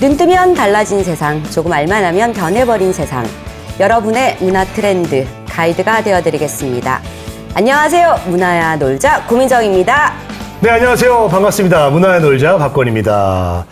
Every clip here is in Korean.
눈 뜨면 달라진 세상, 조금 알만 하면 변해버린 세상. 여러분의 문화 트렌드 가이드가 되어드리겠습니다. 안녕하세요. 문화야 놀자 고민정입니다. 네, 안녕하세요. 반갑습니다. 문화야 놀자 박건입니다.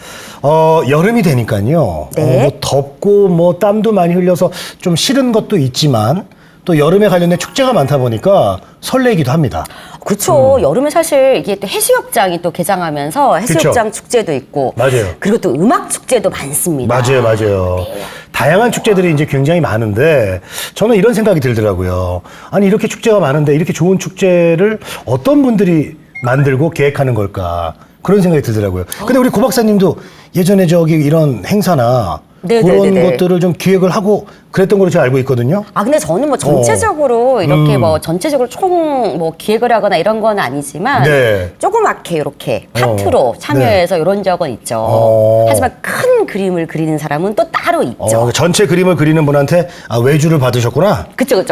여름이 되니까요. 네. 뭐 덥고 뭐 땀도 많이 흘려서 좀 싫은 것도 있지만 또 여름에 관련된 축제가 많다 보니까 설레기도 합니다. 그렇죠. 여름에 사실 이게 또 해수욕장이 또 개장하면서 해수욕장 그쵸. 축제도 있고, 맞아요. 그리고 또 음악 축제도 많습니다. 맞아요. 네. 다양한 축제들이 이제 굉장히 많은데 저는 이런 생각이 들더라고요. 아니 이렇게 축제가 많은데 이렇게 좋은 축제를 어떤 분들이 만들고 계획하는 걸까? 그런 생각이 들더라고요. 근데 우리 고 박사님도 예전에 저기 이런 행사나 그런 것들을 좀 기획을 하고 그랬던 걸로 제가 알고 있거든요. 아, 근데 저는 뭐 전체적으로 이렇게 뭐 전체적으로 총 뭐 기획을 하거나 이런 건 아니지만 네. 조그맣게 이렇게 파트로 참여해서 이런 적은 있죠. 하지만 큰 그림을 그리는 사람은 또 따로 있죠. 전체 그림을 그리는 분한테 외주를 받으셨구나. 그쵸.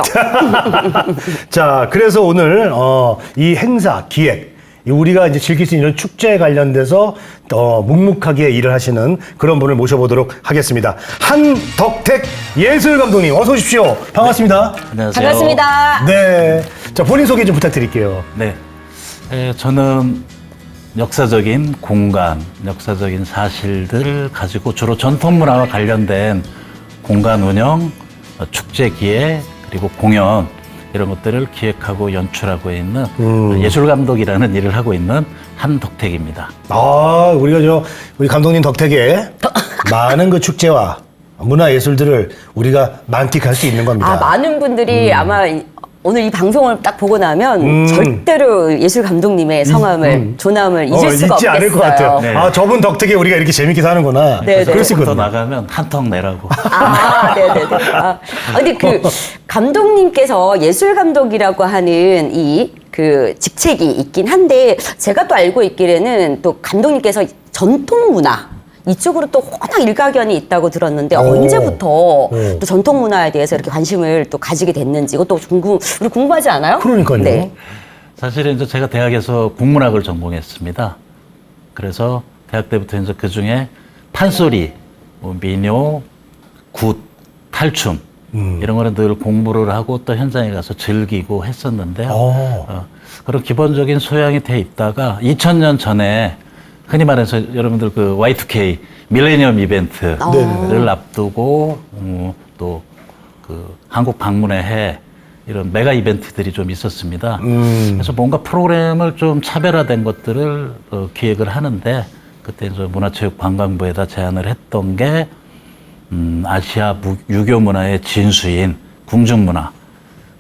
자, 그래서 오늘 이 행사 기획, 우리가 이제 즐길 수 있는 축제에 관련돼서 묵묵하게 일을 하시는 그런 분을 모셔보도록 하겠습니다. 한덕택 예술감독님, 어서 오십시오. 반갑습니다. 안녕하세요. 반갑습니다. 네. 자, 본인 소개 좀 부탁드릴게요. 네. 저는 역사적인 공간, 역사적인 사실들을 가지고 주로 전통문화와 관련된 공간 운영, 축제 기획, 그리고 공연, 이런 것들을 기획하고 연출하고 있는 예술감독이라는 일을 하고 있는 한덕택입니다. 우리가 우리 감독님 덕택에 많은 그 축제와 문화예술들을 우리가 만끽할 수 있는 겁니다. 많은 분들이 아마 오늘 이 방송을 딱 보고 나면 절대로 예술 감독님의 성함을, 존함을 잊을 수가 잊지 없겠어요. 않을 것 같아요. 네. 저분 덕택에 우리가 이렇게 재밌게 사는구나. 네. 그럴 수 더 있거든요. 나가면 한턱 내라고. 네네네. 근데 그 감독님께서 예술 감독이라고 하는 이 그 직책이 있긴 한데, 제가 또 알고 있기에는 또 감독님께서 전통 문화 이쪽으로 또 워낙 일가견이 있다고 들었는데, 언제부터 또 전통 문화에 대해서 이렇게 관심을 또 가지게 됐는지 이것도 우리 궁금하지 않아요? 그러니까요. 네. 사실은 이제 제가 대학에서 국문학을 전공했습니다. 그래서 대학 때부터 이제 그 중에 판소리, 민요, 굿, 탈춤, 이런 거는 늘 공부를 하고 또 현장에 가서 즐기고 했었는데요. 그런 기본적인 소양이 돼 있다가 2000년 전에 흔히 말해서 여러분들 그 Y2K 밀레니엄 이벤트를 앞두고 또 그 한국 방문의 해 이런 메가 이벤트들이 좀 있었습니다. 그래서 뭔가 프로그램을 좀 차별화된 것들을 기획을 하는데, 그때 이제 문화체육관광부에다 제안을 했던 게 아시아 유교 문화의 진수인 궁중문화,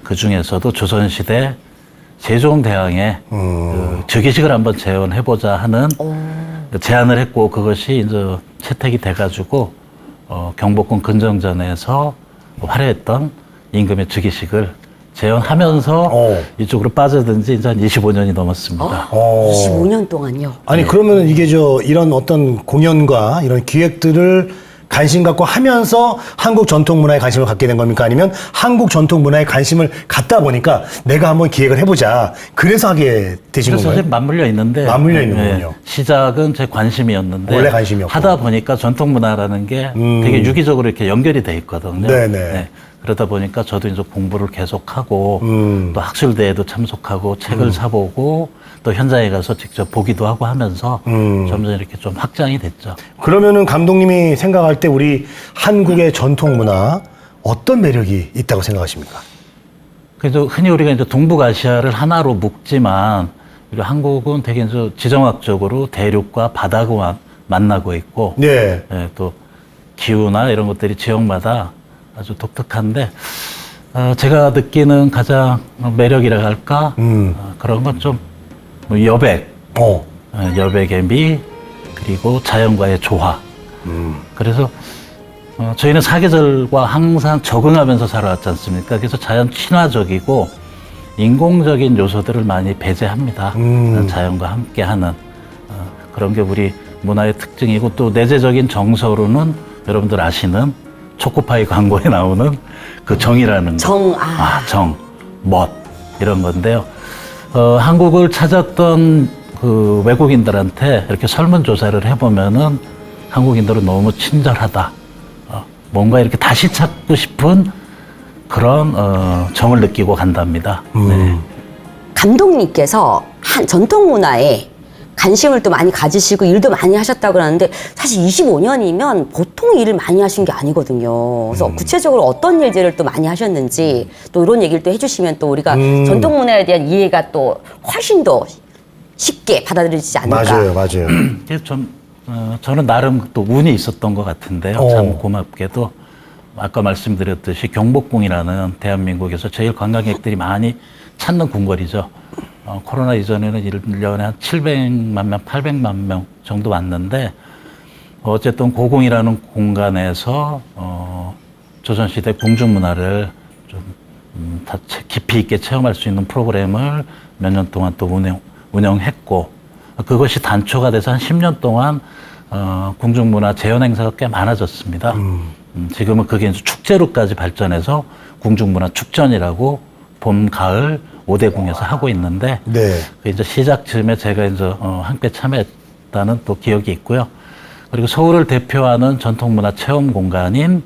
그 중에서도 조선시대 세종대왕의 그 즉위식을 한번 재현해보자 하는 제안을 했고, 그것이 이제 채택이 돼가지고 경복궁 근정전에서 화려했던 임금의 즉위식을 재현하면서 이쪽으로 빠져든 지 이제 한 25년이 넘었습니다. 25년 동안요. 아니, 그러면 이게 이런 어떤 공연과 이런 기획들을 관심 갖고 하면서 한국 전통 문화에 관심을 갖게 된 겁니까? 아니면 한국 전통 문화에 관심을 갖다 보니까 내가 한번 기획을 해보자, 그래서 하게 되신 건가요? 사실 맞물려 있는데, 맞물려 있는 거군요. 시작은 제 관심이었는데, 원래 관심이었고. 하다 보니까 전통 문화라는 게 되게 유기적으로 이렇게 연결이 돼 있거든요. 네네. 그러다 보니까 저도 이제 공부를 계속하고 또 학술대회도 참석하고 책을 사보고 또 현장에 가서 직접 보기도 하고 하면서 점점 이렇게 좀 확장이 됐죠. 그러면은 감독님이 생각할 때 우리 한국의 전통 문화 어떤 매력이 있다고 생각하십니까? 그래서 흔히 우리가 이제 동북아시아를 하나로 묶지만, 우리 한국은 되게 이제 지정학적으로 대륙과 바다가 만나고 있고, 네. 또 기후나 이런 것들이 지역마다 아주 독특한데, 제가 느끼는 가장 매력이라 할까, 그런 건 좀 여백, 여백의 미, 그리고 자연과의 조화. 그래서 저희는 사계절과 항상 적응하면서 살아왔지 않습니까? 그래서 자연 친화적이고 인공적인 요소들을 많이 배제합니다. 자연과 함께하는 그런 게 우리 문화의 특징이고, 또 내재적인 정서로는 여러분들 아시는 초코파이 광고에 나오는 그 정이라는 거. 정, 멋, 이런 건데요. 한국을 찾았던 그 외국인들한테 이렇게 설문조사를 해보면은 한국인들은 너무 친절하다. 뭔가 이렇게 다시 찾고 싶은 그런 정을 느끼고 간답니다. 네. 감독님께서 한 전통 문화에 관심을 또 많이 가지시고 일도 많이 하셨다고 하는데 사실 25년이면 보통 일을 많이 하신 게 아니거든요. 그래서 구체적으로 어떤 일들을 또 많이 하셨는지 또 이런 얘기를 또 해주시면 또 우리가 전통 문화에 대한 이해가 또 훨씬 더 쉽게 받아들이지 않을까. 맞아요. 그래서 저는 나름 또 운이 있었던 것 같은데요. 참 고맙게도 아까 말씀드렸듯이 경복궁이라는 대한민국에서 제일 관광객들이 많이 찾는 궁궐이죠. 코로나 이전에는 1년에 한 700만 명, 800만 명 정도 왔는데 어쨌든 고궁이라는 공간에서 조선시대 궁중문화를 좀 다 깊이 있게 체험할 수 있는 프로그램을 몇 년 동안 또 운영했고 그것이 단초가 돼서 한 10년 동안 궁중문화 재현 행사가 꽤 많아졌습니다. 지금은 그게 이제 축제로까지 발전해서 궁중문화 축전이라고 봄, 가을 5대 궁에서 하고 있는데 네. 그 이제 시작 즈음에 제가 이제 함께 참여했다는 또 기억이 있고요. 그리고 서울을 대표하는 전통문화 체험 공간인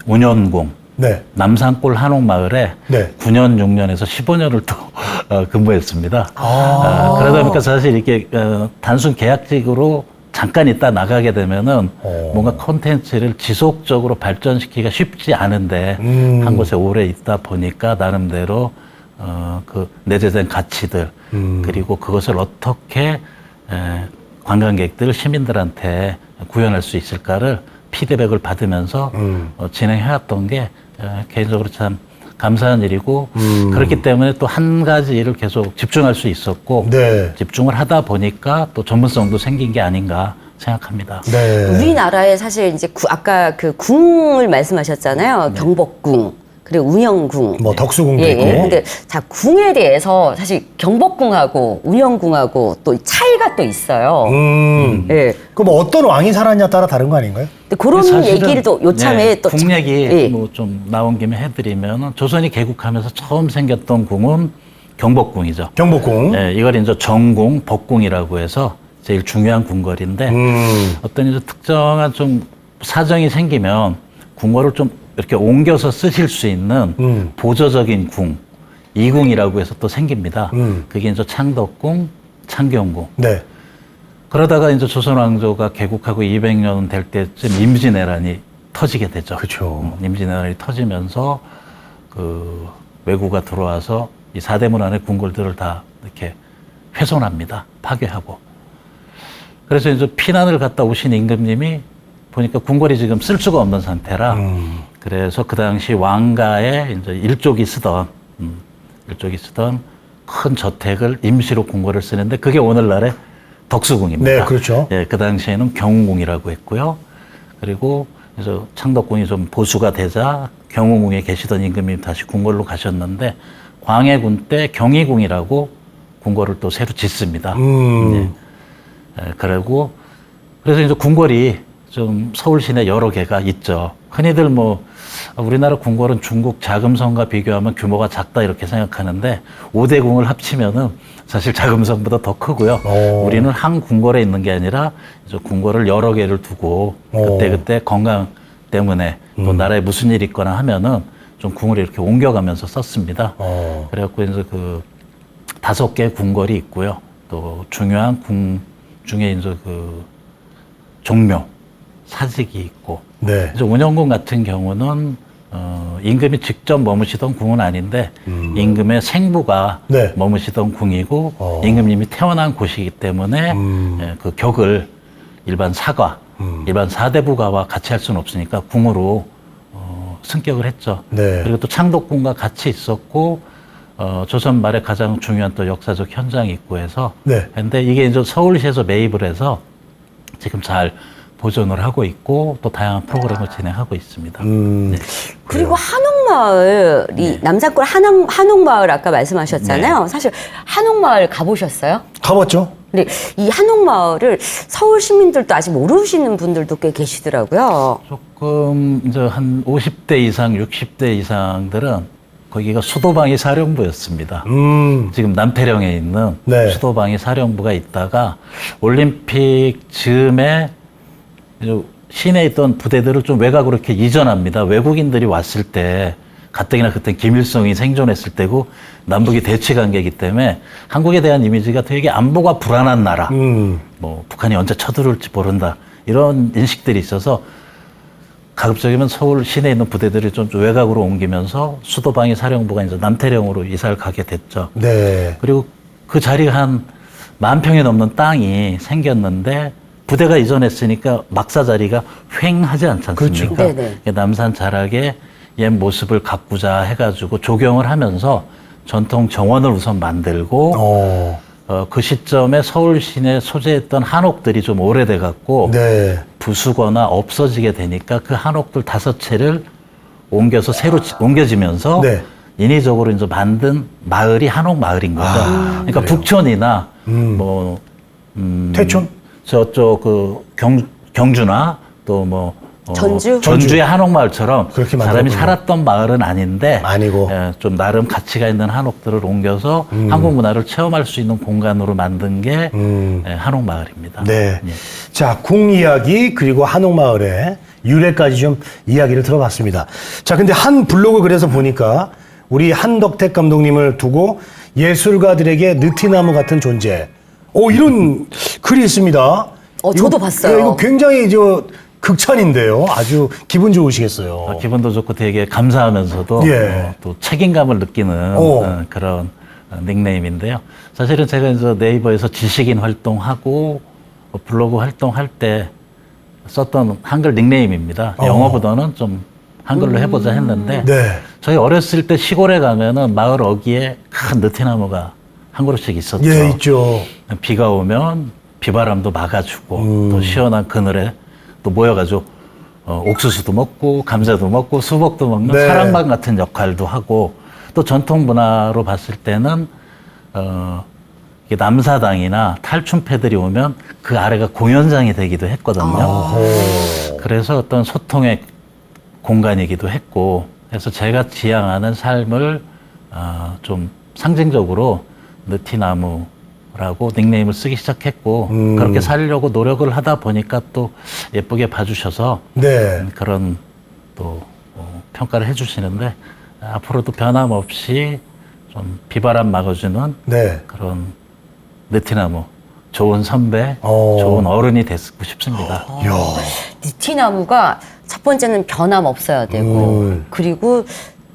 운현궁, 네. 남산골 한옥마을에 네. 9년, 6년에서 15년을 또 근무했습니다. 그러다 보니까 사실 이렇게 단순 계약직으로 잠깐 있다 나가게 되면은 뭔가 콘텐츠를 지속적으로 발전시키기가 쉽지 않은데 한 곳에 오래 있다 보니까 나름대로 그 내재된 가치들 그리고 그것을 어떻게 관광객들 시민들한테 구현할 수 있을까를 피드백을 받으면서 진행해왔던 게 개인적으로 참 감사한 일이고 그렇기 때문에 또 한 가지 일을 계속 집중할 수 있었고 네. 집중을 하다 보니까 또 전문성도 생긴 게 아닌가 생각합니다. 네. 우리나라에 사실 이제 아까 그 궁을 말씀하셨잖아요. 경복궁. 그리고 운영궁. 뭐 덕수궁도 예, 있고. 예. 근데 자, 궁에 대해서 사실 경복궁하고 운영궁하고 또 차이가 또 있어요. 예. 그 뭐 어떤 왕이 살았냐 따라 다른 거 아닌가요? 근데 그런 사실은, 얘기를 또 요참에 네, 또 궁 얘기 예. 뭐 좀 나온 김에 해드리면 조선이 개국하면서 처음 생겼던 궁은 경복궁이죠. 경복궁. 예, 이걸 이제 정궁, 법궁이라고 해서 제일 중요한 궁궐인데 어떤 이제 특정한 좀 사정이 생기면 궁궐을 좀 이렇게 옮겨서 쓰실 수 있는 보조적인 궁, 이궁이라고 해서 또 생깁니다. 그게 이제 창덕궁, 창경궁. 네. 그러다가 이제 조선 왕조가 개국하고 200년 될 때쯤 임진왜란이 터지게 되죠. 그렇죠. 임진왜란이 터지면서 그 외구가 들어와서 이 사대문 안의 궁궐들을 다 이렇게 훼손합니다. 파괴하고. 그래서 이제 피난을 갔다 오신 임금님이 보니까 궁궐이 지금 쓸 수가 없는 상태라 그래서 그 당시 왕가의 이제 일족이 쓰던 큰 저택을 임시로 궁궐을 쓰는데 그게 오늘날의 덕수궁입니다. 네, 그렇죠. 예, 그 당시에는 경웅궁이라고 했고요. 그리고 그래서 창덕궁이 좀 보수가 되자 경웅궁에 계시던 임금님이 다시 궁궐로 가셨는데 광해군 때 경희궁이라고 궁궐을 또 새로 짓습니다. 예. 그리고 그래서 이제 궁궐이 좀 서울 시내 여러 개가 있죠. 흔히들 뭐 우리나라 궁궐은 중국 자금성과 비교하면 규모가 작다 이렇게 생각하는데 5대 궁을 합치면은 사실 자금성보다 더 크고요. 우리는 한 궁궐에 있는 게 아니라 이제 궁궐을 여러 개를 두고 그때 건강 때문에 또 나라에 무슨 일이 있거나 하면은 좀 궁을 이렇게 옮겨가면서 썼습니다. 그래갖고 이제 그 5개 궁궐이 있고요. 또 중요한 궁 중에 이제 그 종묘, 사직이 있고. 네. 이제 운영궁 같은 경우는 임금이 직접 머무시던 궁은 아닌데 임금의 생부가 네. 머무시던 궁이고 임금님이 태어난 곳이기 때문에 예, 그 격을 일반 사가, 일반 사대부가와 같이 할 수는 없으니까 궁으로 승격을 했죠. 네. 그리고 또 창덕궁과 같이 있었고 조선 말에 가장 중요한 또 역사적 현장이 있고 해서 네. 근데 이게 이제 서울시에서 매입을 해서 지금 잘 보존을 하고 있고 또 다양한 프로그램을 진행하고 있습니다. 네. 그리고 한옥마을이 남산골 한옥마을 아까 말씀하셨잖아요. 사실 한옥마을 가보셨어요? 가봤죠? 근데 이 한옥마을을 서울 시민들도 아직 모르시는 분들도 꽤 계시더라고요. 조금 이제 한 50대 이상, 60대 이상들은 거기가 수도방위 사령부였습니다. 지금 남태령에 있는 네. 수도방위 사령부가 있다가 올림픽 즈음에 이제 시내에 있던 부대들을 좀 외곽으로 이렇게 이전합니다. 외국인들이 왔을 때 가뜩이나 그때 김일성이 생존했을 때고 남북이 대치 관계이기 때문에 한국에 대한 이미지가 되게 안보가 불안한 나라. 뭐 북한이 언제 쳐들어올지 모른다. 이런 인식들이 있어서 가급적이면 서울 시내에 있는 부대들을 좀 외곽으로 옮기면서 수도방위 사령부가 이제 남태령으로 이사를 가게 됐죠. 네. 그리고 그 자리가 한 10,000평이 넘는 땅이 생겼는데 부대가 이전했으니까 막사 자리가 휑하지 않지 않습니까? 그렇죠. 네네. 남산 자락의 옛 모습을 가꾸자 해가지고 조경을 하면서 전통 정원을 우선 만들고 그 시점에 서울 시내 소재했던 한옥들이 좀 오래돼 갖고 네. 부수거나 없어지게 되니까 그 한옥들 5채를 옮겨서 새로 옮겨지면서 네. 인위적으로 이제 만든 마을이 한옥 마을인 거죠. 그러니까 그래요? 북촌이나 뭐 태촌? 저쪽 그 경주나 또 뭐 전주? 전주의 한옥마을처럼 그렇게 사람이 만들었군요. 살았던 마을은 아닌데 아니고. 좀 나름 가치가 있는 한옥들을 옮겨서 한국 문화를 체험할 수 있는 공간으로 만든 게 한옥마을입니다. 네. 예. 자, 궁 이야기 그리고 한옥마을의 유래까지 좀 이야기를 들어봤습니다. 자, 근데 한 블로그 그래서 보니까 우리 한덕택 감독님을 두고 예술가들에게 느티나무 같은 존재. 이런 글이 있습니다. 저도 봤어요. 이거 굉장히 극찬인데요. 아주 기분 좋으시겠어요. 기분도 좋고 되게 감사하면서도 예. 또 책임감을 느끼는 그런 닉네임인데요. 사실은 제가 이제 네이버에서 지식인 활동하고 블로그 활동할 때 썼던 한글 닉네임입니다. 영어보다는 좀 한글로 해보자 했는데 네. 저희 어렸을 때 시골에 가면은 마을 어귀에 큰 느티나무가 한 그루씩 있었죠. 예, 있죠. 비가 오면 비바람도 막아주고 또 시원한 그늘에 또 모여가지고 옥수수도 먹고 감자도 먹고 수박도 먹는 네. 사랑방 같은 역할도 하고 또 전통 문화로 봤을 때는 이게 남사당이나 탈춤패들이 오면 그 아래가 공연장이 되기도 했거든요. 그래서 어떤 소통의 공간이기도 했고 그래서 제가 지향하는 삶을 좀 상징적으로 느티나무라고 닉네임을 쓰기 시작했고 그렇게 살려고 노력을 하다 보니까 또 예쁘게 봐주셔서 네. 그런 또 평가를 해주시는데 앞으로도 변함없이 좀 비바람 막아주는 네. 그런 느티나무 좋은 선배, 어. 좋은 어른이 됐고 싶습니다. 이야. 느티나무가 첫 번째는 변함 없어야 되고 그리고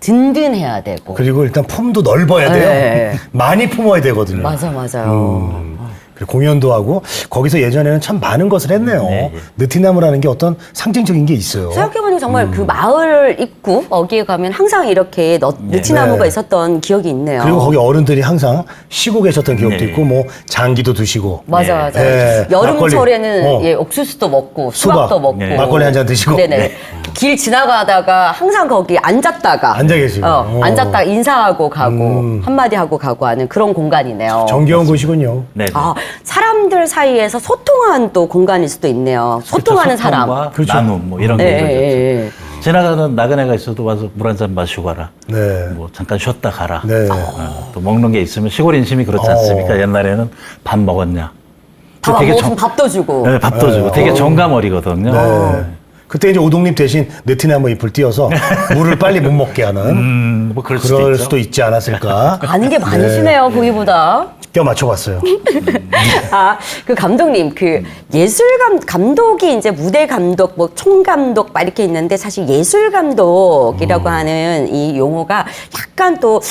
든든해야 되고 그리고 일단 품도 넓어야 돼요. 네. 많이 품어야 되거든요. 맞아요. 그리고 공연도 하고 거기서 예전에는 참 많은 것을 했네요. 네. 느티나무라는 게 어떤 상징적인 게 있어요. 생각해보니 정말 그 마을 입구 어기에 가면 항상 이렇게 느티나무가 네. 있었던 기억이 있네요. 그리고 거기 어른들이 항상 쉬고 계셨던 기억도 네. 있고 뭐 장기도 드시고 맞아, 맞아. 네. 여름철에는 막걸리. 예, 옥수수도 먹고 수박도 수박. 먹고 네. 막걸리 한잔 드시고. 네네. 길 지나가다가 항상 거기 앉았다가 앉아 계시고. 앉았다가 인사하고 가고 한마디 하고 가고 하는 그런 공간이네요. 정겨운 곳이군요. 네. 사람들 사이에서 소통한 또 공간일 수도 있네요. 소통하는 사람. 소통과 그렇죠. 나눔 뭐 이런 예, 거죠. 예, 예. 지나가는 나그네가 있어도 와서 물 한 잔 마시고 가라. 네. 뭐 잠깐 쉬었다 가라. 네. 또 먹는 게 있으면 시골 인심이 그렇지 않습니까? 옛날에는 밥 먹었냐. 밥 안 되게 먹으면 밥도 주고. 네, 밥도 주고 되게 정감어리거든요. 네. 그때 이제 오동님 대신 느티나무 잎을 띄어서 물을 빨리 못 먹게 하는 뭐 그럴 수도 그럴 있죠. 수도 있지 않았을까. 아는 게 많으시네요, 보기보다. 껴 맞춰봤어요. 그 감독님, 그 감독이 이제 무대 감독, 뭐 총감독 막 이렇게 있는데 사실 예술 감독이라고 하는 이 용어가 약간 또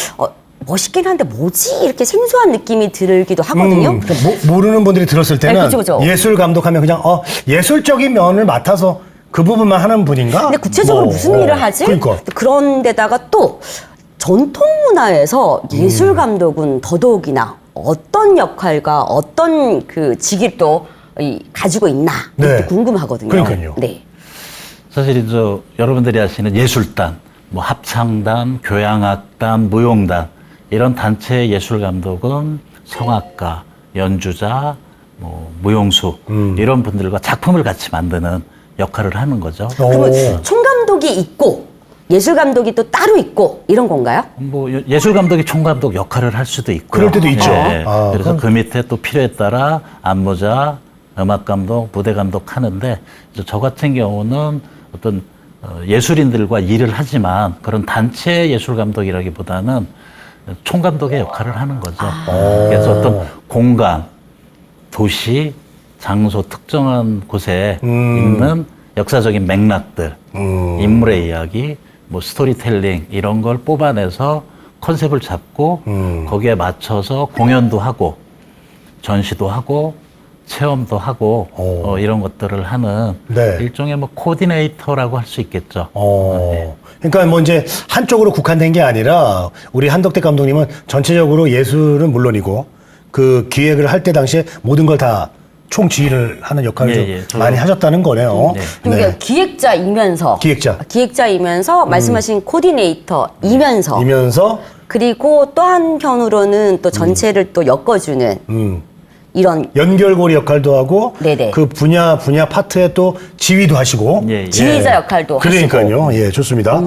멋있긴 한데 뭐지? 이렇게 생소한 느낌이 들기도 하거든요. 모르는 분들이 들었을 때는 네, 그죠, 그죠. 예술 감독하면 그냥 예술적인 면을 맡아서 그 부분만 하는 분인가? 근데 구체적으로 무슨 일을 하지? 그러니까. 그런데다가 또 전통 문화에서 예술 감독은 더더욱이나 어떤 역할과 어떤 그 직위를 또 가지고 있나 네. 이것도 궁금하거든요. 그러니까요. 네. 사실 이제 여러분들이 아시는 예술단, 뭐 합창단, 교향악단, 무용단 이런 단체 예술 감독은 성악가, 연주자, 뭐 무용수 이런 분들과 작품을 같이 만드는 역할을 하는 거죠. 그러면 총감독이 있고 예술 감독이 또 따로 있고 이런 건가요? 뭐 예술 감독이 총감독 역할을 할 수도 있고 그럴 때도 있죠. 네. 아, 그래서 그럼- 그 밑에 또 필요에 따라 안무자, 음악 감독, 무대 감독 하는데 이제 저 같은 경우는 어떤 예술인들과 일을 하지만 그런 단체 예술 감독이라기보다는 총감독의 역할을 하는 거죠. 그래서 어떤 공간, 도시, 장소, 특정한 곳에 있는 역사적인 맥락들, 인물의 이야기, 뭐 스토리텔링 이런 걸 뽑아내서 컨셉을 잡고 거기에 맞춰서 공연도 하고 전시도 하고 체험도 하고 이런 것들을 하는 네. 일종의 뭐 코디네이터라고 할 수 있겠죠. 그러니까 뭐 이제 한쪽으로 국한된 게 아니라 우리 한덕대 감독님은 전체적으로 예술은 물론이고 그 기획을 할 때 당시에 모든 걸 다 총지휘를 하는 역할을 좀 많이 하셨다는 거네요. 네. 그러니까 기획자이면서 기획자이면서 말씀하신 코디네이터이면서 그리고 또 한편으로는 또 전체를 또 엮어주는 이런 연결고리 역할도 하고 네네. 그 분야 파트에 또 지휘도 하시고 지휘자 역할도 그러니까요. 하시고. 예, 좋습니다.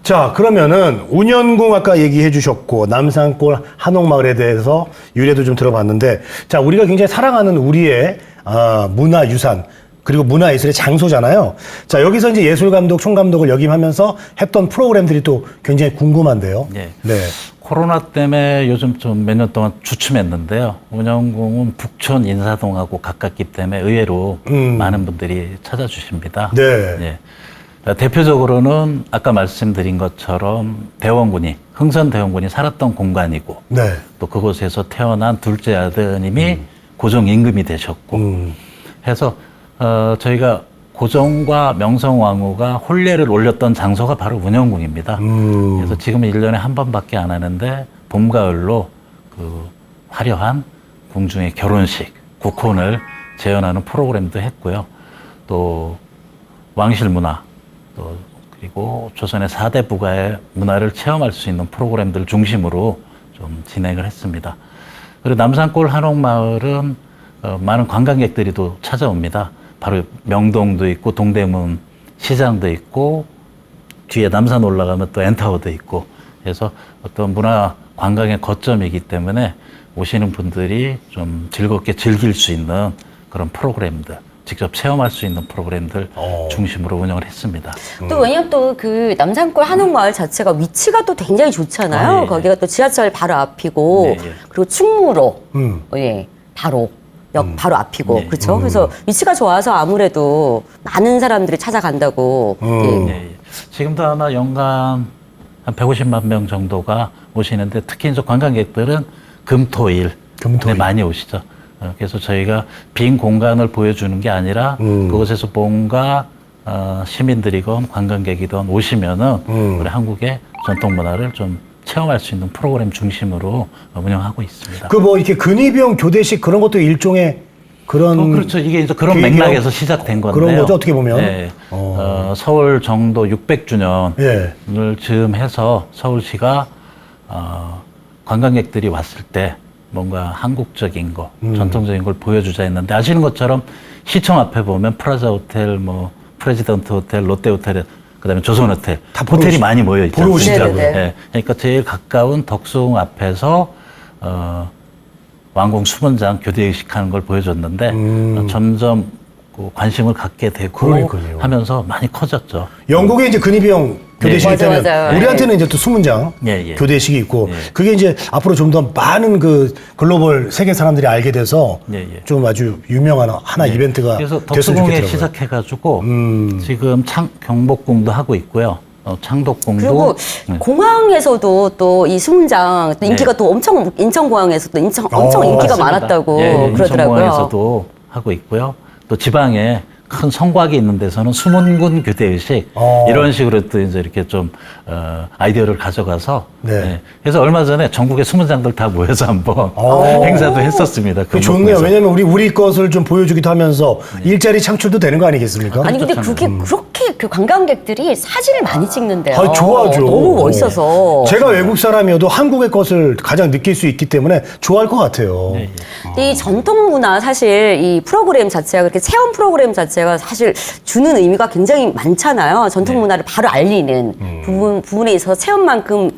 자, 그러면은 운현궁 아까 얘기해 주셨고 남산골 한옥마을에 대해서 유래도 좀 들어봤는데 자, 우리가 굉장히 사랑하는 우리의 문화유산 그리고 문화예술의 장소잖아요. 자, 여기서 이제 예술감독, 총감독을 역임하면서 했던 프로그램들이 또 굉장히 궁금한데요. 네. 네. 코로나 때문에 요즘 좀 몇 년 동안 주춤했는데요. 운영궁은 북촌 인사동하고 가깝기 때문에 의외로 많은 분들이 찾아주십니다. 네. 네. 대표적으로는 아까 말씀드린 것처럼 흥선대원군이 살았던 공간이고 네. 또 그곳에서 태어난 둘째 아드님이 고종 임금이 되셨고 해서 저희가 고종과 명성왕후가 혼례를 올렸던 장소가 바로 운영궁입니다. 그래서 지금은 1년에 한 번밖에 안 하는데 봄, 가을로 그 화려한 궁중의 결혼식, 국혼을 재현하는 프로그램도 했고요. 또 왕실 문화, 또 그리고 조선의 4대 부가의 문화를 체험할 수 있는 프로그램들 중심으로 좀 진행을 했습니다. 그리고 남산골 한옥마을은 많은 관광객들이 또 찾아옵니다. 바로 명동도 있고 동대문 시장도 있고 뒤에 남산 올라가면 또 엔타워도 있고 해서 어떤 문화 관광의 거점이기 때문에 오시는 분들이 좀 즐겁게 즐길 수 있는 그런 프로그램들 직접 체험할 수 있는 프로그램들 중심으로 운영을 했습니다. 또 왜냐면 또 그 남산골 한옥마을 자체가 위치가 또 굉장히 좋잖아요. 거기가 또 지하철 바로 앞이고 그리고 충무로 바로 바로 앞이고 그렇죠. 그래서 위치가 좋아서 아무래도 많은 사람들이 찾아간다고. 지금도 아마 연간 한 150만 명 정도가 오시는데 특히 이제 관광객들은 금토일 많이 오시죠. 그래서 저희가 빈 공간을 보여주는 게 아니라 그곳에서 뭔가 시민들이건 관광객이든 오시면은 우리 한국의 전통 문화를 좀 체험할 수 있는 프로그램 중심으로 운영하고 있습니다. 그 뭐 이렇게 근위병 교대식 그런 것도 일종의 그런 그렇죠. 이게 이제 그런 맥락에서 시작된 건데요. 그런 거죠. 어떻게 보면 네. 서울 정도 600주년을 즈음해서 서울시가 관광객들이 왔을 때 뭔가 한국적인 거, 전통적인 걸 보여주자 했는데 아시는 것처럼 시청 앞에 보면 프라자 호텔, 뭐 프레지던트 호텔, 롯데 호텔, 그다음에 조선 호텔, 호텔이 많이 모여 있죠. 보러 오시더라고요. 네. 그러니까 제일 가까운 덕수궁 앞에서 왕궁 수문장 교대식 하는 걸 보여줬는데 점점 그 관심을 갖게 되고 그러니까요. 하면서 많이 커졌죠. 영국에 이제 근위병 교대식이 있다면 맞아요. 우리한테는 이제 또 수문장 교대식이 있고 그게 이제 앞으로 좀 더 많은 그 글로벌 세계 사람들이 알게 돼서 좀 아주 유명한 하나 이벤트가 그래서 됐으면 덕수궁에 좋겠더라고요. 시작해가지고 지금 경복궁도 하고 있고요. 창덕궁도 그리고 공항에서도 또 이 수문장 또 인기가 또 엄청 인천공항에서도 엄청 인기가 맞습니다. 많았다고 그러더라고요. 인천공항에서도 하고 있고요. 또 지방에 큰 성곽이 있는 데서는 수문군 교대의식 이런 식으로 또 이제 이렇게 좀 아이디어를 가져가서 그래서 얼마 전에 전국의 수문장들 다 모여서 한번 행사도 했었습니다. 그 좋네요. 왜냐면 우리 것을 좀 보여주기도 하면서 일자리 창출도 되는 거 아니겠습니까? 아니 근데 그게 그렇게 그 관광객들이 사진을 많이 찍는데요. 아, 좋아하죠. 너무 멋있어서. 제가 외국 사람이어도 한국의 것을 가장 느낄 수 있기 때문에 좋아할 것 같아요. 이 전통 문화 사실 이 프로그램 자체가 그렇게 체험 프로그램 자체가 사실 주는 의미가 굉장히 많잖아요. 전통 문화를 바로 알리는 부분에 있어서 체험만큼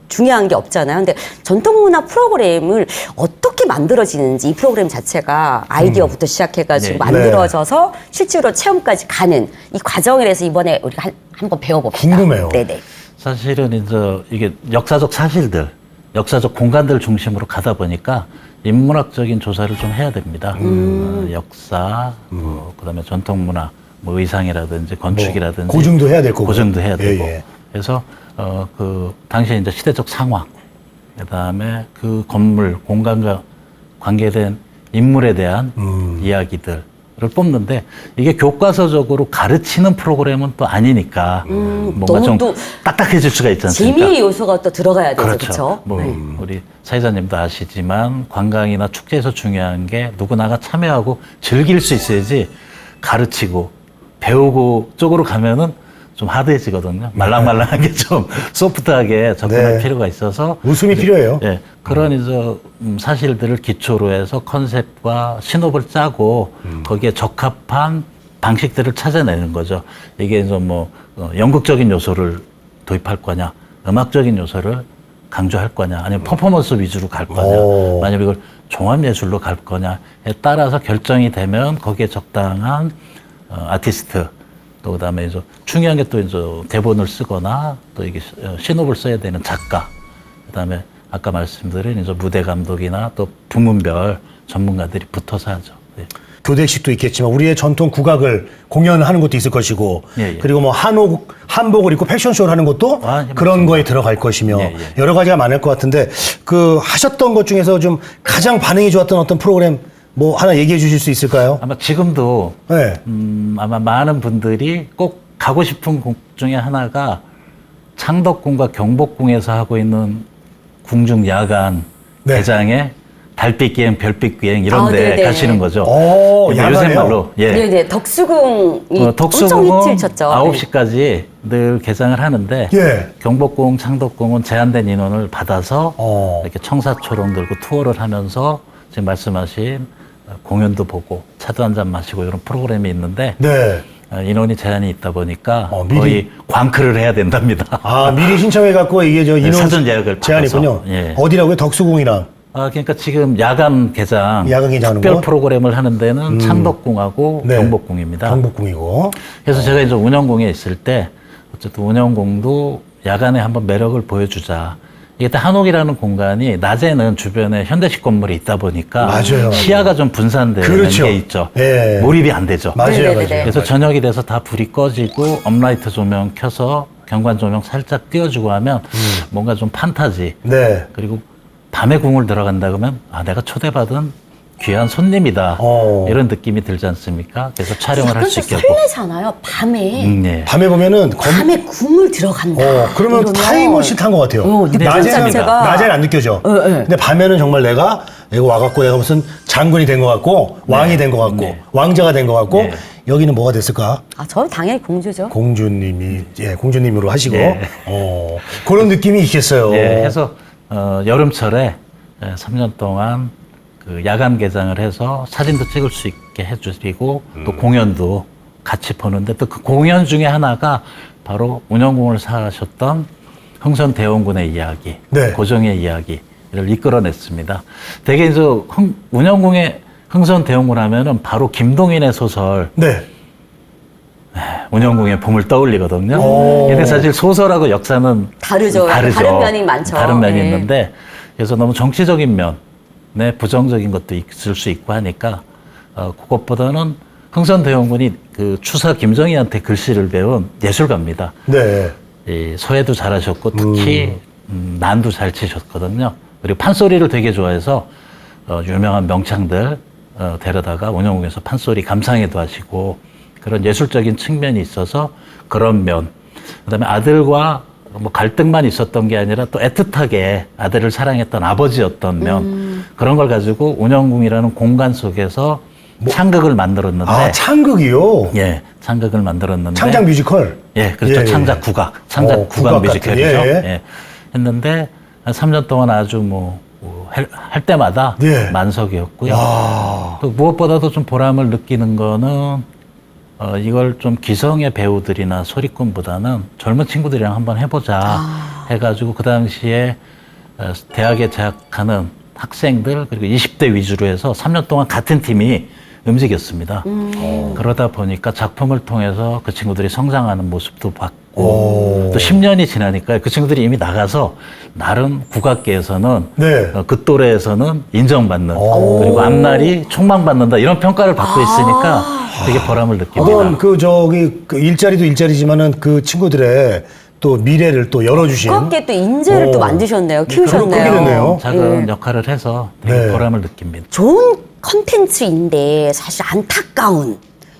중요한 게 없잖아요. 근데 전통문화 프로그램을 어떻게 만들어지는지 이 프로그램 자체가 아이디어부터 시작해가지고 네. 만들어져서 실제로 체험까지 가는 이 과정에 대해서 이번에 우리가 한번 배워봅시다. 궁금해요. 네네. 사실은 이제 이게 역사적 사실들, 역사적 공간들 중심으로 가다 보니까 인문학적인 조사를 좀 해야 됩니다. 역사, 그다음에 전통문화, 뭐 의상이라든지 건축이라든지 뭐 고증도 해야 될 거고. 고증도 해야 되고. 예. 그래서 그 당시에 이제 시대적 상황, 그다음에 그 건물 공간과 관계된 인물에 대한 이야기들을 뽑는데 이게 교과서적으로 가르치는 프로그램은 또 아니니까 뭔가 너무 좀 또 딱딱해질 수가 있지 않습니까? 재미의 요소가 또 들어가야 되죠. 그렇죠. 그렇죠? 뭐 우리 사회자님도 아시지만 관광이나 축제에서 중요한 게 누구나가 참여하고 즐길 수 있어야지 가르치고 배우고 쪽으로 가면은 좀 하드해지거든요. 말랑말랑하게 좀 소프트하게 접근할 네. 필요가 있어서 웃음이 필요해요. 예, 그런 이제 사실들을 기초로 해서 컨셉과 신호를 짜고 거기에 적합한 방식들을 찾아내는 거죠. 이게 이제 뭐 연극적인 요소를 도입할 거냐, 음악적인 요소를 강조할 거냐, 아니면 퍼포먼스 위주로 갈 거냐, 오. 만약 이걸 종합예술로 갈 거냐에 따라서 결정이 되면 거기에 적당한 아티스트, 또 그다음에 이제 중요한 게 또 이제 대본을 쓰거나 또 이게 신호를 써야 되는 작가, 그다음에 아까 말씀드린 이제 무대 감독이나 또 부문별 전문가들이 붙어서 하죠. 네. 교대식도 있겠지만 우리의 전통 국악을 공연하는 것도 있을 것이고 예, 예. 그리고 뭐 한복을 입고 패션쇼를 하는 것도 예, 그런 맞습니다. 거에 들어갈 것이며 예, 예. 여러 가지가 많을 것 같은데 그 하셨던 것 중에서 좀 가장 반응이 좋았던 어떤 프로그램 뭐 하나 얘기해 주실 수 있을까요? 아마 지금도 네. 아마 많은 분들이 꼭 가고 싶은 곳 중에 하나가 창덕궁과 경복궁에서 하고 있는 궁중 야간 네. 대장에 달빛 기행, 별빛 기행 이런 아, 데 네네. 가시는 거죠. 오, 근데 야간에요? 요새 말로 예. 네네. 덕수궁이 엄청 덕수궁은 히트를 쳤죠. 9시까지 늘 개장을 하는데 예. 경복궁, 창덕궁은 제한된 인원을 받아서 어. 이렇게 청사초롱 들고 투어를 하면서 지금 말씀하신 공연도 보고 차도 한 잔 마시고 이런 프로그램이 있는데 네. 인원이 제한이 있다 보니까 미리? 거의 광크를 해야 된답니다. 아 미리 신청해 갖고 이게 저 인원 사전 예약을 제한이군요. 받아서. 예. 어디라고요? 덕수궁이랑. 그러니까 지금 야간 개장 야간 개장하는 특별 거? 프로그램을 하는 데는 창덕궁하고 네. 경복궁입니다. 경복궁이고. 그래서 제가 이제 운영궁에 있을 때 어쨌든 운영궁도 야간에 한번 매력을 보여주자. 이게 또 한옥이라는 공간이 낮에는 주변에 현대식 건물이 있다 보니까 맞아요. 시야가 좀 분산되는 그렇죠. 게 있죠. 예. 몰입이 안 되죠. 맞아요, 네네네네. 맞아요. 그래서 저녁이 돼서 다 불이 꺼지고 업라이트 조명 켜서 경관 조명 살짝 띄워주고 하면 뭔가 좀 판타지. 네. 그리고 밤에 궁을 들어간다 그러면 내가 초대받은 귀한 손님이다. 이런 느낌이 들지 않습니까? 그래서 촬영을 할 약간 수 좀 있게 하고. 설레잖아요. 밤에. 네. 밤에 보면은 밤에 궁을 들어간다. 그러면 이러면 타임머신 탄 것 같아요. 느낌 낮에는, 자체가- 낮에는 안 느껴져. 네. 근데 밤에는 정말 내가 이거 와갖고 내가 무슨 장군이 된 것 같고, 왕이 된 것 같고, 네. 왕자가 된 것 같고, 네. 여기는 뭐가 됐을까? 저는 당연히 공주죠. 공주님으로 하시고, 네. 그런 느낌이 있겠어요. 예, 해서 여름철에 3년 동안 그 야간 개장을 해서 사진도 찍을 수 있게 해주시고 또 공연도 같이 보는데 또 그 공연 중에 하나가 바로 운영궁을 사셨던 흥선대원군의 이야기, 네. 고종의 이야기를 이끌어냈습니다. 대개 이제 운영궁의 흥선대원군 하면은 바로 김동인의 소설 네. 운영궁의 봄을 떠올리거든요. 근데 사실 소설하고 역사는 다르죠. 다른 면이 많죠. 다른 면이 네. 있는데 그래서 너무 정치적인 면에 부정적인 것도 있을 수 있고 하니까 그것보다는 흥선대원군이 그 추사 김정희한테 글씨를 배운 예술가입니다. 네. 이 소해도 잘하셨고 특히 난도 잘 치셨거든요. 그리고 판소리를 되게 좋아해서 유명한 명창들 데려다가 운영궁에서 판소리 감상회도 하시고 그런 예술적인 측면이 있어서 그런 면. 그다음에 아들과 뭐 갈등만 있었던 게 아니라 또 애틋하게 아들을 사랑했던 아버지였던 면. 그런 걸 가지고 운영궁이라는 공간 속에서 창극을 만들었는데. 창극이요? 예, 창극을 만들었는데. 창작 뮤지컬? 예, 그렇죠. 예, 예. 창작 국악. 창작 국악 국악 뮤지컬이죠. 같은, 예. 예. 했는데 3년 동안 아주 할 때마다 예. 만석이었고요. 와. 또 무엇보다도 좀 보람을 느끼는 거는 이걸 좀 기성의 배우들이나 소리꾼보다는 젊은 친구들이랑 한번 해보자 해가지고 그 당시에 대학에 재학하는 학생들 그리고 20대 위주로 해서 3년 동안 같은 팀이 움직였습니다. 그러다 보니까 작품을 통해서 그 친구들이 성장하는 모습도 봤고 또 10년이 지나니까 그 친구들이 이미 나가서 나름 국악계에서는 네. 그 또래에서는 인정받는 그리고 앞날이 촉망받는다 이런 평가를 받고 있으니까 되게 보람을 느낍니다. 어떤 그 일자리도 일자리지만은 그 친구들의 또 미래를 또 열어주신. 그렇게 또 인재를 또 만드셨네요. 키우셨네요. 그렇게 됐네요. 작은 역할을 해서 되게 네. 보람을 느낍니다. 좋은 컨텐츠인데 사실 안타까운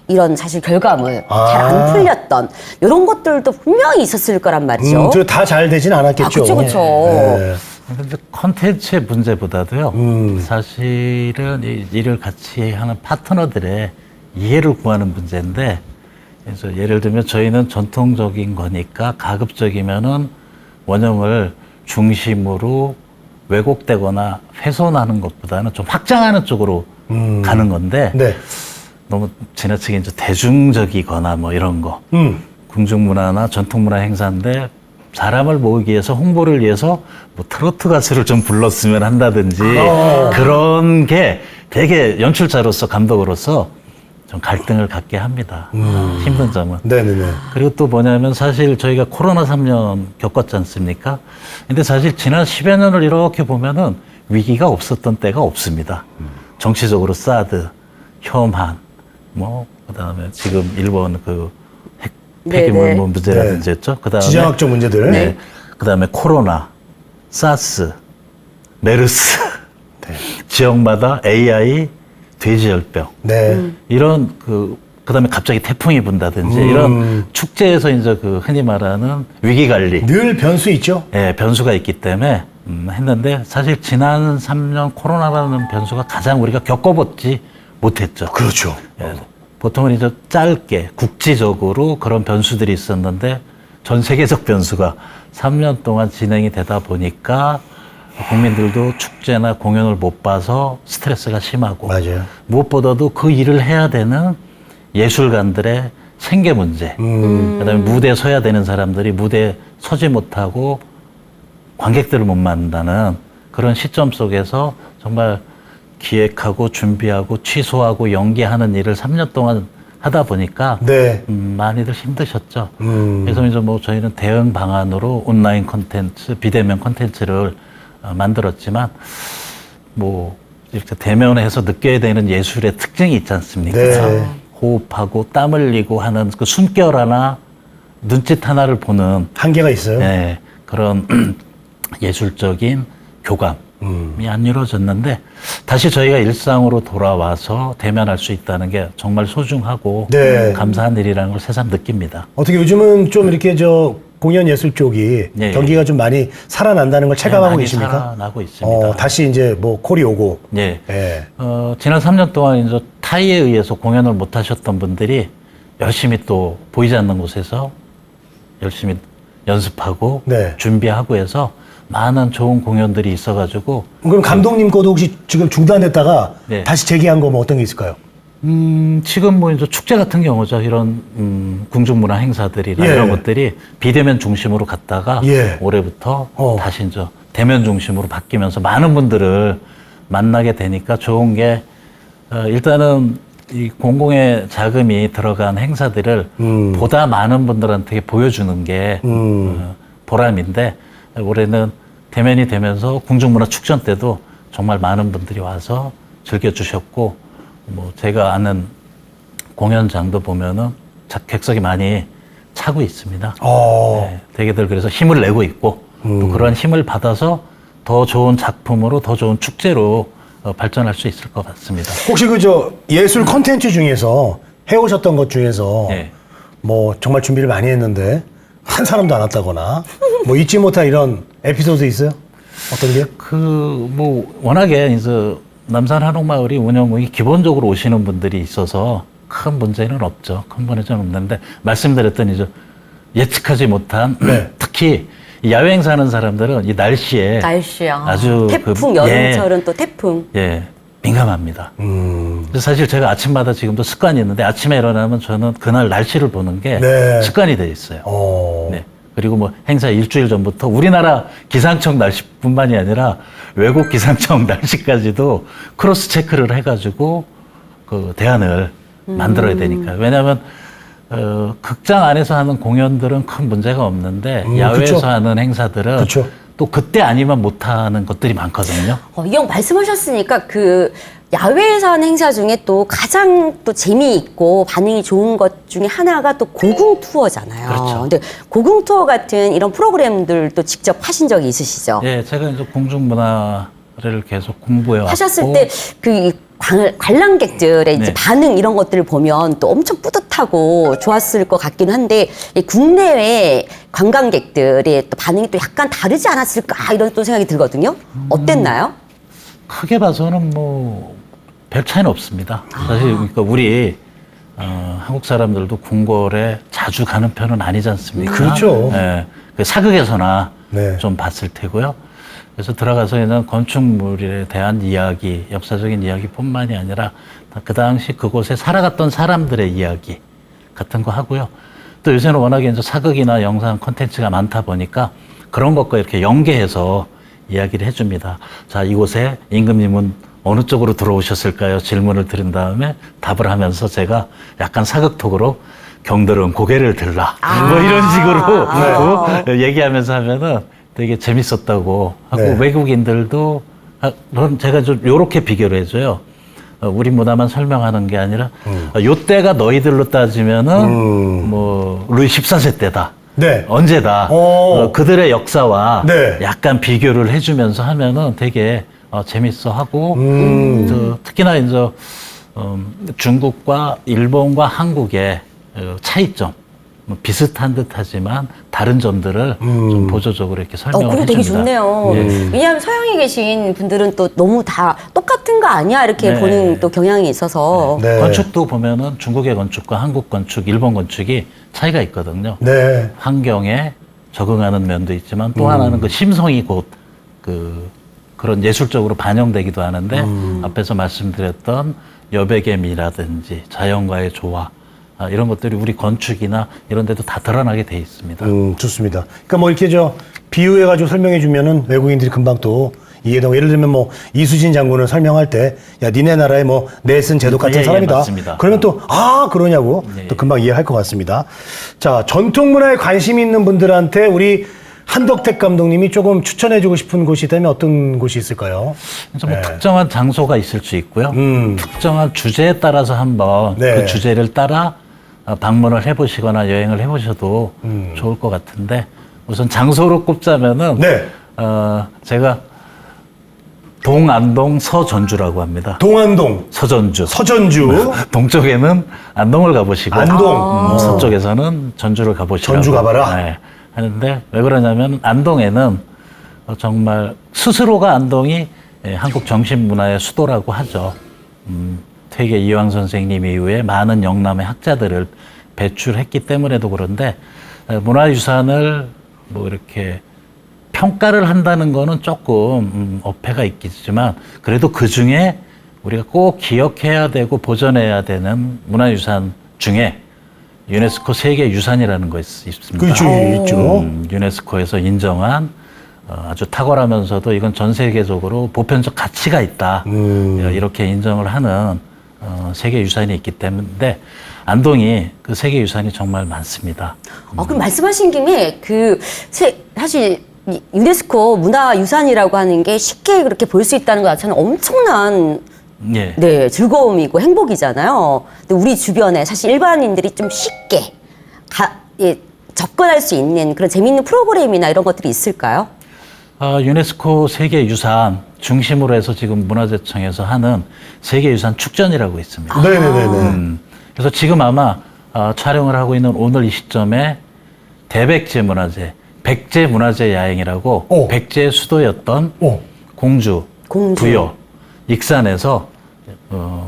이런 사실 결과물 잘 안 풀렸던 이런 것들도 분명히 있었을 거란 말이죠. 다 잘 되진 않았겠죠. 그렇죠. 네. 근데 컨텐츠의 문제보다도요. 사실은 이 일을 같이 하는 파트너들의 이해를 구하는 문제인데, 그래서 예를 들면 저희는 전통적인 거니까 가급적이면은 원형을 중심으로 왜곡되거나 훼손하는 것보다는 좀 확장하는 쪽으로 가는 건데 네. 너무 지나치게 이제 대중적이거나 뭐 이런 거 궁중문화나 전통문화 행사인데 사람을 모으기 위해서 홍보를 위해서 뭐 트로트 가수를 좀 불렀으면 한다든지 그런 게 되게 연출자로서 감독으로서 좀 갈등을 갖게 합니다. 힘든 점은. 네네네. 그리고 또 뭐냐면 사실 저희가 코로나 3년 겪었지 않습니까? 근데 사실 지난 10여 년을 이렇게 보면은 위기가 없었던 때가 없습니다. 정치적으로 사드, 혐한, 뭐, 그 다음에 지금 일본 그 폐기물 뭐 문제라든지 네. 했죠. 그 다음에 지정학적 문제들. 네. 그 다음에 코로나, 사스, 메르스, 지역마다 AI, 돼지열병. 네. 이런 그다음에 갑자기 태풍이 분다든지 이런 축제에서 이제 그 흔히 말하는 위기 관리. 늘 변수 있죠. 예, 변수가 있기 때문에 했는데 사실 지난 3년 코로나라는 변수가 가장 우리가 겪어보지 못했죠. 그렇죠. 예, 보통은 이제 짧게 국지적으로 그런 변수들이 있었는데 전 세계적 변수가 3년 동안 진행이 되다 보니까 국민들도 축제나 공연을 못 봐서 스트레스가 심하고 맞아요. 무엇보다도 그 일을 해야 되는 예술가들의 생계 문제 그다음에 무대에 서야 되는 사람들이 무대에 서지 못하고 관객들을 못 만나는 그런 시점 속에서 정말 기획하고 준비하고 취소하고 연기하는 일을 3년 동안 하다 보니까 네. 많이들 힘드셨죠. 그래서 이제 뭐 저희는 대응 방안으로 온라인 콘텐츠, 비대면 콘텐츠를 만들었지만 뭐 이렇게 대면해서 느껴야 되는 예술의 특징이 있지 않습니까? 네. 호흡하고 땀 흘리고 하는 그 숨결 하나, 눈짓 하나를 보는 한계가 있어요. 네, 그런 예술적인 교감이 안 이루어졌는데 다시 저희가 일상으로 돌아와서 대면할 수 있다는 게 정말 소중하고 네. 감사한 일이라는 걸 새삼 느낍니다. 어떻게 요즘은 좀 이렇게 공연 예술 쪽이 예, 경기가 좀 많이 살아난다는 걸 체감하고 많이 계십니까? 살아나고 있습니다. 다시 이제 뭐 콜이 오고. 예. 예. 지난 3년 동안 이제 타이에 의해서 공연을 못 하셨던 분들이 열심히 또 보이지 않는 곳에서 열심히 연습하고 네. 준비하고 해서 많은 좋은 공연들이 있어가지고 그럼 감독님 거도 혹시 지금 중단됐다가 네. 다시 재개한 거 뭐 어떤 게 있을까요? 지금 뭐 이제 축제 같은 경우죠. 이런 궁중문화 행사들이나 예. 이런 것들이 비대면 중심으로 갔다가 예. 올해부터 다시 이제 대면 중심으로 바뀌면서 많은 분들을 만나게 되니까 좋은 게 일단은 이 공공의 자금이 들어간 행사들을 보다 많은 분들한테 보여주는 게 보람인데 올해는 대면이 되면서 궁중문화 축전 때도 정말 많은 분들이 와서 즐겨주셨고 뭐 제가 아는 공연장도 보면은 객석이 많이 차고 있습니다. 네, 대개들 그래서 힘을 내고 있고 또 그런 힘을 받아서 더 좋은 작품으로 더 좋은 축제로 발전할 수 있을 것 같습니다. 혹시 예술 콘텐츠 중에서 해오셨던 것 중에서 네. 뭐 정말 준비를 많이 했는데 한 사람도 안 왔다거나 뭐 잊지 못할 이런 에피소드 있어요? 어떤 게요? 뭐 워낙에 이제 남산 한옥마을이 운영이 기본적으로 오시는 분들이 있어서 큰 문제는 없죠. 큰 문제는 없는데 말씀드렸던 이제 예측하지 못한 네. 특히 이 야외 행사하는 사람들은 이 날씨에 아주 태풍, 여름철은 또 태풍. 예, 민감합니다. 그래서 사실 제가 아침마다 지금도 습관이 있는데 아침에 일어나면 저는 그날 날씨를 보는 게 네. 습관이 돼 있어요. 어. 네. 그리고 뭐 행사 일주일 전부터 우리나라 기상청 날씨뿐만이 아니라 외국 기상청 날씨까지도 크로스 체크를 해가지고 그 대안을 만들어야 되니까요. 왜냐하면 극장 안에서 하는 공연들은 큰 문제가 없는데 야외에서 그쵸. 하는 행사들은 그쵸. 또 그때 아니면 못하는 것들이 많거든요. 이 형 말씀하셨으니까 그 야외에서 하는 행사 중에 또 가장 또 재미있고 반응이 좋은 것 중에 하나가 또 고궁 투어잖아요. 그렇죠. 근데 고궁 투어 같은 이런 프로그램들도 직접 하신 적이 있으시죠? 예, 제가 이제 공중문화를 계속 공부해 왔고 하셨을 때 그 관람객들의 이제 네. 반응 이런 것들을 보면 또 엄청 뿌듯하고 좋았을 것 같긴 한데 이 국내외 관광객들의 또 반응이 또 약간 다르지 않았을까 이런 또 생각이 들거든요. 어땠나요? 크게 봐서는 뭐 별 차이는 없습니다. 사실 그러니까 우리 한국 사람들도 궁궐에 자주 가는 편은 아니지 않습니까? 그렇죠. 예, 그 사극에서나 네. 좀 봤을 테고요. 그래서 들어가서는 건축물에 대한 이야기, 역사적인 이야기뿐만이 아니라 그 당시 그곳에 살아갔던 사람들의 이야기 같은 거 하고요. 또 요새는 워낙에 이제 사극이나 영상 콘텐츠가 많다 보니까 그런 것과 이렇게 연계해서 이야기를 해줍니다. 자, 이곳에 임금님은 어느 쪽으로 들어오셨을까요? 질문을 드린 다음에 답을 하면서 제가 약간 사극톡으로 경들은 고개를 들라. 뭐 이런 식으로 얘기하면서 하면은 되게 재밌었다고 하고 네. 외국인들도 그럼 제가 좀 요렇게 비교를 해줘요. 우리 문화만 설명하는 게 아니라 요때가 너희들로 따지면은 뭐 루이 14세 때다. 네. 언제다. 그들의 역사와 네. 약간 비교를 해주면서 하면은 되게 재밌어 하고 특히나 이제 중국과 일본과 한국의 차이점 뭐 비슷한 듯하지만 다른 점들을 좀 보조적으로 이렇게 설명을 그거 해줍니다. 되게 좋네요. 예. 왜냐하면 서양에 계신 분들은 또 너무 다 똑같은 거 아니야 이렇게 네. 보는 또 경향이 있어서 네. 건축도 보면은 중국의 건축과 한국 건축, 일본 건축이 차이가 있거든요. 네. 환경에 적응하는 면도 있지만 또 하나는 그 심성이 곧 그런 예술적으로 반영되기도 하는데 앞에서 말씀드렸던 여백의 미라든지 자연과의 조화 이런 것들이 우리 건축이나 이런 데도 다 드러나게 돼 있습니다. 좋습니다. 그러니까 뭐 이렇게 비유해가지고 설명해 주면은 외국인들이 금방 또 이해되고 예를 들면 뭐 이수진 장군을 설명할 때 야 니네 나라의 뭐 넬슨 제독 같은 예, 예, 사람이다. 맞습니다. 그러면 또 그러냐고 예, 또 금방 이해할 것 같습니다. 자 전통 문화에 관심 있는 분들한테 우리 한덕택 감독님이 조금 추천해주고 싶은 곳이 있다면 어떤 곳이 있을까요? 그래서 뭐 특정한 장소가 있을 수 있고요. 음. 특정한 주제에 따라서 한번 네. 그 주제를 따라 방문을 해보시거나 여행을 해보셔도 좋을 것 같은데 우선 장소로 꼽자면은 네. 제가 동안동 서전주라고 합니다. 동안동, 서전주. 서전주, 동쪽에는 안동을 가보시고 안동. 서쪽에서는 전주를 가보시라고 전주 가봐라. 네, 하는데 왜 그러냐면 안동에는 정말 스스로가 안동이 한국 정신문화의 수도라고 하죠. 퇴계 이황 선생님 이후에 많은 영남의 학자들을 배출했기 때문에도 그런데 문화유산을 뭐 이렇게 평가를 한다는 거는 조금 어폐가 있겠지만 그래도 그 중에 우리가 꼭 기억해야 되고 보존해야 되는 문화유산 중에 유네스코 세계유산이라는 거 있습니다. 그렇죠, 있죠. 유네스코에서 인정한 아주 탁월하면서도 이건 전 세계적으로 보편적 가치가 있다. 이렇게 인정을 하는 세계유산이 있기 때문에 안동이 그 세계유산이 정말 많습니다. 그럼 말씀하신 김에 사실 이 유네스코 문화유산이라고 하는 게 쉽게 그렇게 볼 수 있다는 것 자체는 엄청난 예. 즐거움이고 행복이잖아요. 근데 우리 주변에 사실 일반인들이 좀 쉽게 접근할 수 있는 그런 재미있는 프로그램이나 이런 것들이 있을까요? 유네스코 세계유산 중심으로 해서 지금 문화재청에서 하는 세계유산 축전이라고 있습니다. 네네네. 그래서 지금 아마 촬영을 하고 있는 오늘 이 시점에 대백제 문화재, 백제 문화재 야행이라고 백제의 수도였던 공주, 부여, 익산에서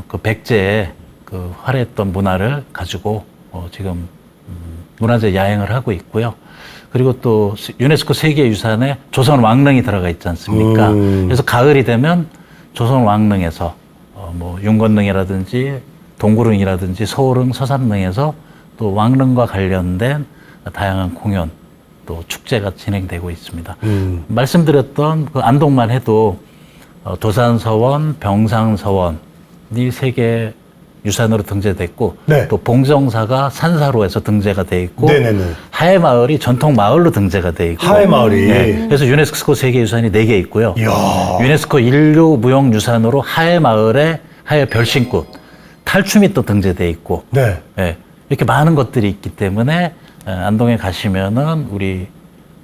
그 백제의 그 화려했던 문화를 가지고 지금 문화재 야행을 하고 있고요. 그리고 또 유네스코 세계유산에 조선 왕릉이 들어가 있지 않습니까? 그래서 가을이 되면 조선 왕릉에서 뭐 윤건릉이라든지 동구릉이라든지 서울릉, 서산릉에서 또 왕릉과 관련된 다양한 공연 또 축제가 진행되고 있습니다. 말씀드렸던 그 안동만 해도 도산서원, 병상서원이 세계 유산으로 등재됐고 네. 또 봉정사가 산사로에서 등재가 돼 있고 네네네. 하회마을이 전통 마을로 등재가 돼 있고 하회마을이. 네. 그래서 유네스코 세계유산이 4개 있고요. 이야. 유네스코 인류무형유산으로 하회마을에 하회 별신꽃, 탈춤이 또 등재돼 있고 네. 예, 이렇게 많은 것들이 있기 때문에 안동에 가시면은 우리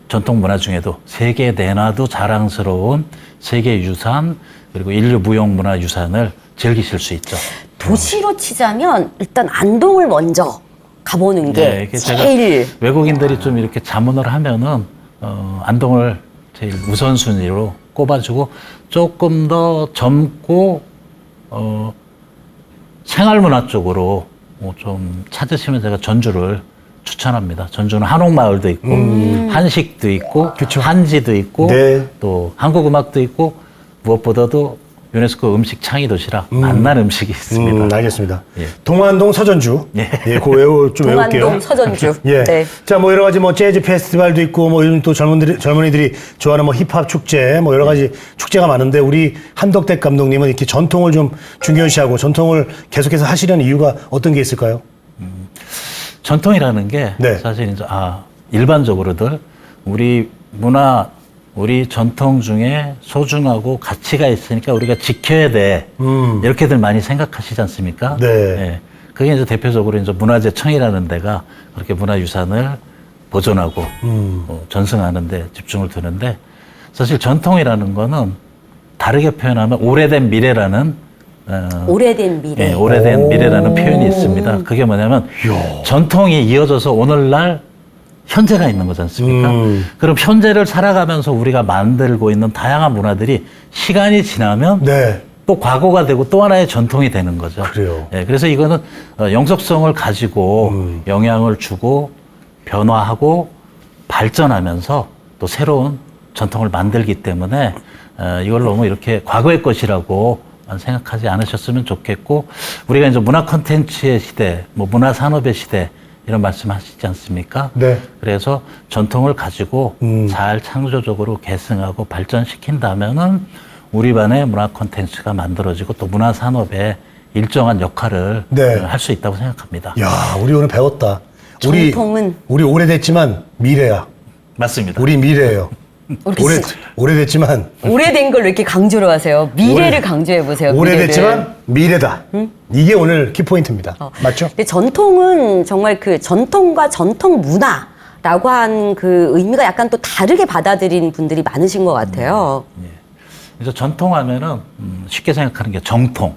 전통 문화 중에도 세계 내놔도 자랑스러운 세계 유산 그리고 인류 무형 문화 유산을 즐기실 수 있죠. 도시로 치자면 일단 안동을 먼저 가보는 게 네, 이게 제가 제일 외국인들이 좀 이렇게 자문을 하면은 안동을 제일 우선순위로 꼽아주고 조금 더 젊고 생활문화 쪽으로 좀 찾으시면 제가 전주를 추천합니다. 전주는 한옥마을도 있고 한식도 있고 그쵸. 한지도 있고 네. 또 한국음악도 있고 무엇보다도 유네스코 음식 창의 도시라 맛난 음식이 있습니다. 알겠습니다. 예. 동안동 서전주. 예. 예, 그거 좀 외울게요. 동안동 서전주. 예. 네. 자, 뭐 여러 가지 뭐 재즈 페스티벌도 있고 뭐 요즘 또 젊은이들이 좋아하는 뭐 힙합 축제 뭐 여러 가지 축제가 많은데 우리 한덕택 감독님은 이렇게 전통을 좀 중요시하고 전통을 계속해서 하시려는 이유가 어떤 게 있을까요? 전통이라는 게 네. 사실 이제 일반적으로들 우리 문화, 우리 전통 중에 소중하고 가치가 있으니까 우리가 지켜야 돼. 이렇게들 많이 생각하시지 않습니까? 네. 예. 그게 이제 대표적으로 이제 문화재청이라는 데가 그렇게 문화유산을 보존하고 전승하는 데 집중을 두는데 사실 전통이라는 거는 다르게 표현하면 오래된 미래라는 오래된 미래. 예, 오래된 미래라는 표현이 있습니다. 그게 뭐냐면 전통이 이어져서 오늘날 현재가 있는 거지 않습니까? 그럼 현재를 살아가면서 우리가 만들고 있는 다양한 문화들이 시간이 지나면 네. 또 과거가 되고 또 하나의 전통이 되는 거죠. 그래요. 예, 그래서 이거는 영속성을 가지고 영향을 주고 변화하고 발전하면서 또 새로운 전통을 만들기 때문에 이걸 너무 이렇게 과거의 것이라고 생각하지 않으셨으면 좋겠고 우리가 이제 문화 콘텐츠의 시대, 뭐 문화 산업의 시대 이런 말씀하시지 않습니까? 네. 그래서 전통을 가지고 잘 창조적으로 계승하고 발전시킨다면은 우리 반의 문화 콘텐츠가 만들어지고 또 문화 산업에 일정한 역할을 네. 할 수 있다고 생각합니다. 야, 우리 오늘 배웠다. 전통은 우리 오래됐지만 미래야. 맞습니다. 우리 미래예요. 오래됐지만 오래된 걸 이렇게 강조를 하세요. 미래를 강조해 보세요. 오래됐지만 미래다. 이게 오늘 키포인트입니다. 맞죠? 근데 전통은 정말 그 전통과 전통 문화라고 한 그 의미가 약간 또 다르게 받아들인 분들이 많으신 것 같아요. 그래서 전통하면은 쉽게 생각하는 게 정통.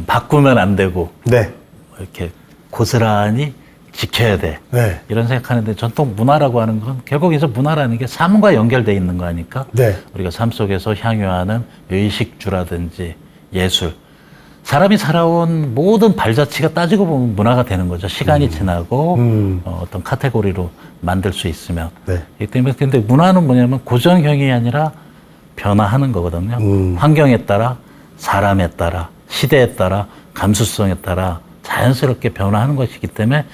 바꾸면 안 되고 네. 이렇게 고스란히 지켜야 돼. 네. 이런 생각하는데 전통 문화라고 하는 건 결국 이제 문화라는 게 삶과 연결돼 있는 거 아닐까? 네. 우리가 삶 속에서 향유하는 의식주라든지 예술. 사람이 살아온 모든 발자취가 따지고 보면 문화가 되는 거죠. 시간이 지나고 어떤 카테고리로 만들 수 있으면. 네. 그렇기 때문에 근데 문화는 뭐냐면 고정형이 아니라 변화하는 거거든요. 환경에 따라, 사람에 따라, 시대에 따라, 감수성에 따라 자연스럽게 변화하는 것이기 때문에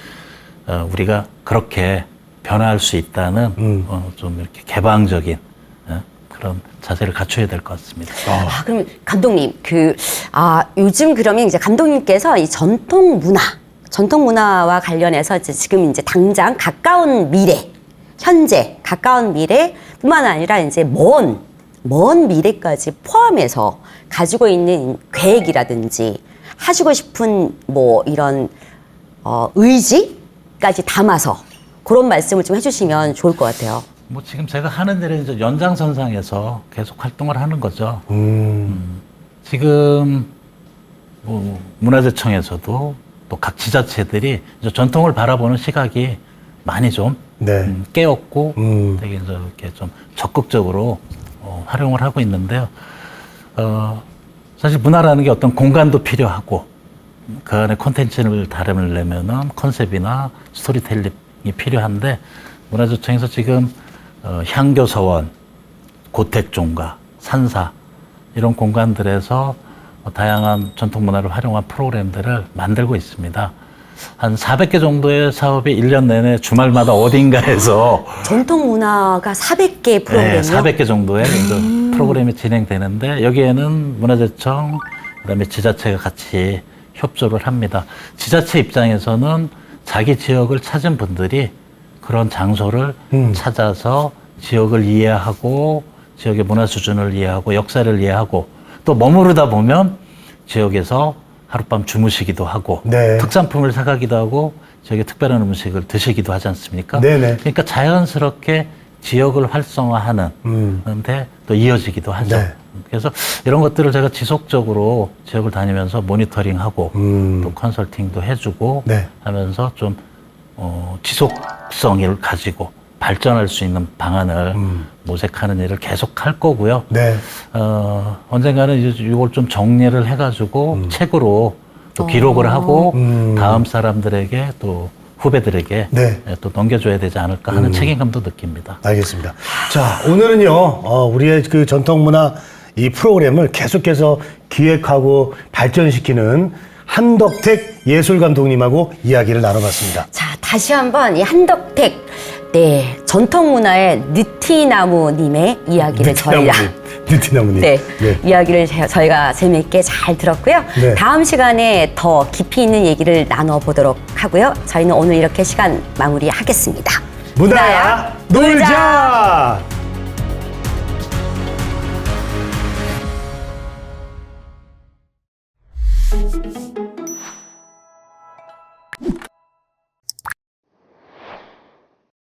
우리가 그렇게 변화할 수 있다는 좀 이렇게 개방적인 그런 자세를 갖춰야 될 것 같습니다. 그럼 감독님, 요즘 그러면 이제 감독님께서 이 전통 문화와 관련해서 지금 이제 당장 가까운 미래, 현재 가까운 미래뿐만 아니라 이제 먼 미래까지 포함해서 가지고 있는 계획이라든지 하시고 싶은 뭐 이런 의지까지 담아서 그런 말씀을 좀 해주시면 좋을 것 같아요. 뭐 지금 제가 하는 일은 이제 연장선상에서 계속 활동을 하는 거죠. 지금 뭐 문화재청에서도 또 각 지자체들이 이제 전통을 바라보는 시각이 많이 좀 네. 깨었고 되게 이제 이렇게 좀 적극적으로 활용을 하고 있는데요. 사실 문화라는 게 어떤 공간도 필요하고 그 안에 콘텐츠를 다루려면은 컨셉이나 스토리텔링이 필요한데 문화재청에서 지금 향교서원, 고택종가, 산사 이런 공간들에서 다양한 전통 문화를 활용한 프로그램들을 만들고 있습니다. 한 400개 정도의 사업이 1년 내내 주말마다 어딘가에서 전통 문화가 400개 네, 프로그램이요? 400개 정도의 프로그램이 진행되는데 여기에는 문화재청, 그다음에 지자체가 같이 협조를 합니다. 지자체 입장에서는 자기 지역을 찾은 분들이 그런 장소를 찾아서 지역을 이해하고 지역의 문화 수준을 이해하고 역사를 이해하고 또 머무르다 보면 지역에서 하룻밤 주무시기도 하고 네. 특산품을 사가기도 하고 지역의 특별한 음식을 드시기도 하지 않습니까? 네네. 그러니까 자연스럽게 지역을 활성화하는 데 또 이어지기도 하죠. 네. 그래서 이런 것들을 제가 지속적으로 지역을 다니면서 모니터링하고 또 컨설팅도 해주고 네. 하면서 좀 지속성을 가지고 발전할 수 있는 방안을 모색하는 일을 계속 할 거고요. 네. 언젠가는 이제 이걸 좀 정리를 해가지고 책으로 또 기록을 하고 다음 사람들에게 또 후배들에게 네. 또 넘겨줘야 되지 않을까 하는 책임감도 느낍니다. 알겠습니다. 자, 오늘은요, 우리의 그 전통문화 이 프로그램을 계속해서 기획하고 발전시키는 한덕택 예술감독님하고 이야기를 나눠봤습니다. 자, 다시 한번 이 한덕택, 네, 전통문화의 느티나무님의 이야기를 느티나무님. 네, 네. 이야기를 저희가 재미있게 잘 들었고요. 네. 다음 시간에 더 깊이 있는 얘기를 나눠보도록 하고요. 저희는 오늘 이렇게 시간 마무리하겠습니다. 문화야 놀자!